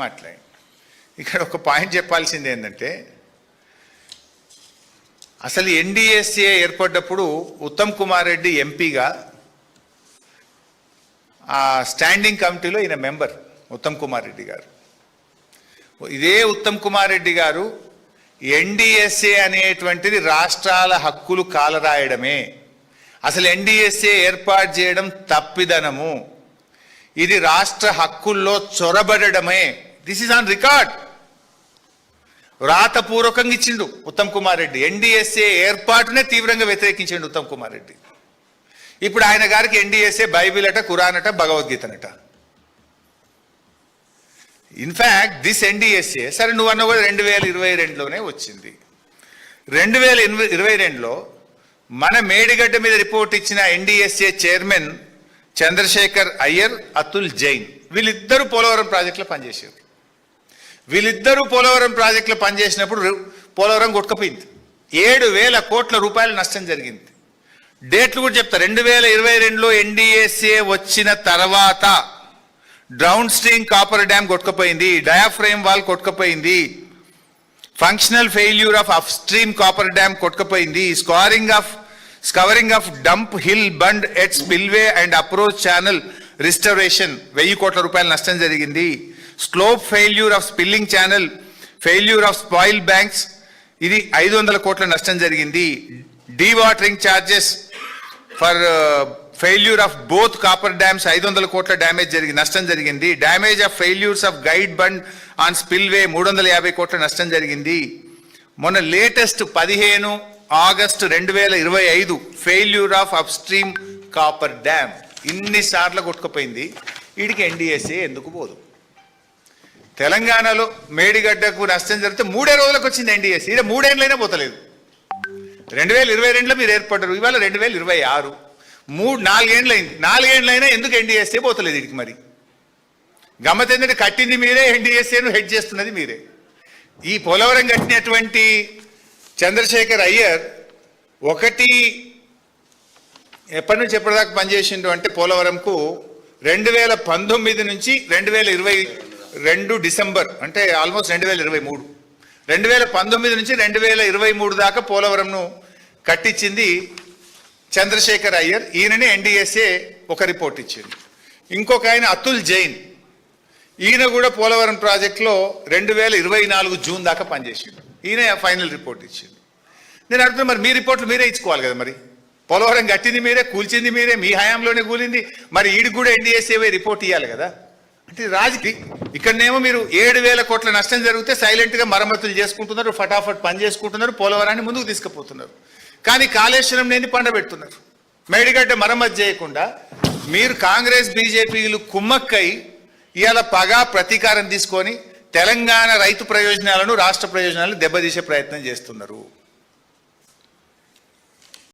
మాట్లాడి ఇక్కడ ఒక పాయింట్ చెప్పాల్సింది ఏంటంటే అసలు ఎన్డీఎస్ఏ ఏర్పడ్డప్పుడు ఉత్తమ్ కుమార్ రెడ్డి ఎంపీగా ఆ స్టాండింగ్ కమిటీలో ఈయన మెంబర్ ఉత్తమ్ కుమార్ రెడ్డి గారు. ఇదే ఉత్తమ్ కుమార్ రెడ్డి గారు ఎన్డీఎస్ఏ అనేటువంటిది రాష్ట్రాల హక్కులు కాలరాయడమే, అసలు ఎన్డీఎస్ఏ ఏర్పాటు చేయడం తప్పిదనము, ఇది రాష్ట్ర హక్కుల్లో చొరబడమే, దిస్ ఇస్ ఆన్ రికార్డ్. రాతపూర్వకంగా ఇచ్చిండు ఉత్తమ్ కుమార్ రెడ్డి. ఎన్డీఎస్ఏ ఏర్పాటునే తీవ్రంగా వ్యతిరేకించిండు ఉత్తమ్ కుమార్ రెడ్డి. ఇప్పుడు ఆయన గారికి ఎన్డీఎస్ఏ బైబిల్ అట, ఖురాన్ అట, భగవద్గీతనట. ఇన్ఫ్యాక్ట్ దిస్ ఎన్డీఎస్ఏ సరే నువ్వు అన్న కూడా 2022లోనే వచ్చింది. 2022లో మన మేడిగడ్డ మీద రిపోర్ట్ ఇచ్చిన ఎన్డీఎస్ఏ చైర్మన్ చంద్రశేఖర్ అయ్యర్, అతుల్ జైన్ వీళ్ళిద్దరూ పోలవరం ప్రాజెక్టులో పనిచేశారు. వీళ్ళిద్దరూ పోలవరం ప్రాజెక్టులో పనిచేసినప్పుడు పోలవరం కొట్టుకుపోయింది. 7,000 కోట్ల రూపాయల నష్టం జరిగింది. డేట్లు కూడా చెప్తా. 2022లో ఎన్డీఎస్ఏ వచ్చిన తర్వాత డౌన్ స్ట్రీమ్ కాపర్ డ్యామ్ కొట్టుకుపోయింది, డయాఫ్రేమ్ వాల్ కొట్టుకుపోయింది, functional failure of upstream coffer dam కొట్టుకుపోయింది, scouring of dump hill bund at spillway and approach channel restoration 1000 కోట్ల రూపాయల నష్టం జరిగింది, slope failure of spilling channel, failure of spoil banks ఇది 500 కోట్ల నష్టం జరిగింది, dewatering charges for failure of both coffer dams 500 కోట్ల డ్యామేజ్ నష్టం జరిగింది, damage of failures of guide bund on spillway 350 కోట్ల నష్టం జరిగింది. మొన్న latest 15 August 2025 failure of upstream coffer dam ఇన్నిసార్లు కొట్టుకుపోయింది. వీడికి ఎన్డీఎస్ఏ ఎందుకు పోదు? తెలంగాణలో మేడిగడ్డకు నష్టం జరిగితే 3 రోజులకు వచ్చింది ఎన్డీఎస్ఏ. ఇక్కడ 3 ఏళ్ళైనా పోతలేదు. 2022లో మీరు ఏర్పడ్డారు, ఇవాళ 2026, 4 ఏళ్ళైంది. 4 ఏళ్ళైనా ఎందుకు ఎన్డీఎస్ఏ పోతలేదు వీడికి? మరి గమ్మత్ ఏంటంటే కట్టింది మీరే, ఎన్డీఎస్ఏను హెడ్ చేస్తున్నది మీరే. ఈ పోలవరం కట్టినటువంటి చంద్రశేఖర్ అయ్యర్ ఎప్పటి నుంచి ఎప్పటిదాకా పనిచేసిండు అంటే పోలవరంకు 2019 నుంచి 2022 డిసెంబర్ అంటే ఆల్మోస్ట్ 2023, 2019 నుంచి 2023 దాకా పోలవరంను కట్టించింది చంద్రశేఖర్ అయ్యర్. ఈయననే ఎన్డీఎస్ఏ ఒక రిపోర్ట్ ఇచ్చింది. ఇంకొక ఆయన అతుల్ జైన్, ఈయన కూడా పోలవరం ప్రాజెక్టులో 2024 జూన్ దాకా పనిచేసిండు. ఈయన ఫైనల్ రిపోర్ట్ ఇచ్చింది. నేను అడుగుతున్నా, మరి మీ రిపోర్ట్లు మీరే ఇచ్చుకోవాలి కదా. మరి పోలవరం కట్టింది మీరే, కూల్చింది మీరే, మీ హయాంలోనే కూలింది, మరి ఈడికి కూడా ఎన్డీఎస్ఏ రిపోర్ట్ ఇవ్వాలి కదా. అంటే రాజకీయ ఇక్కడనేమో మీరు 7,000 కోట్ల నష్టం జరిగితే సైలెంట్గా మరమ్మతులు చేసుకుంటున్నారు, ఫటాఫట్ పని చేసుకుంటున్నారు, పోలవరాన్ని ముందుకు తీసుకుపోతున్నారు. కానీ కాళేశ్వరం లేని పండబెడుతున్నారు. మేడిగడ్డ మరమ్మతు చేయకుండా మీరు కాంగ్రెస్ బీజేపీలు కుమ్మక్కై ఇవాళ పగా ప్రతీకారం తీసుకొని తెలంగాణ రైతు ప్రయోజనాలను, రాష్ట్ర ప్రయోజనాలను దెబ్బతీసే ప్రయత్నం చేస్తున్నారు.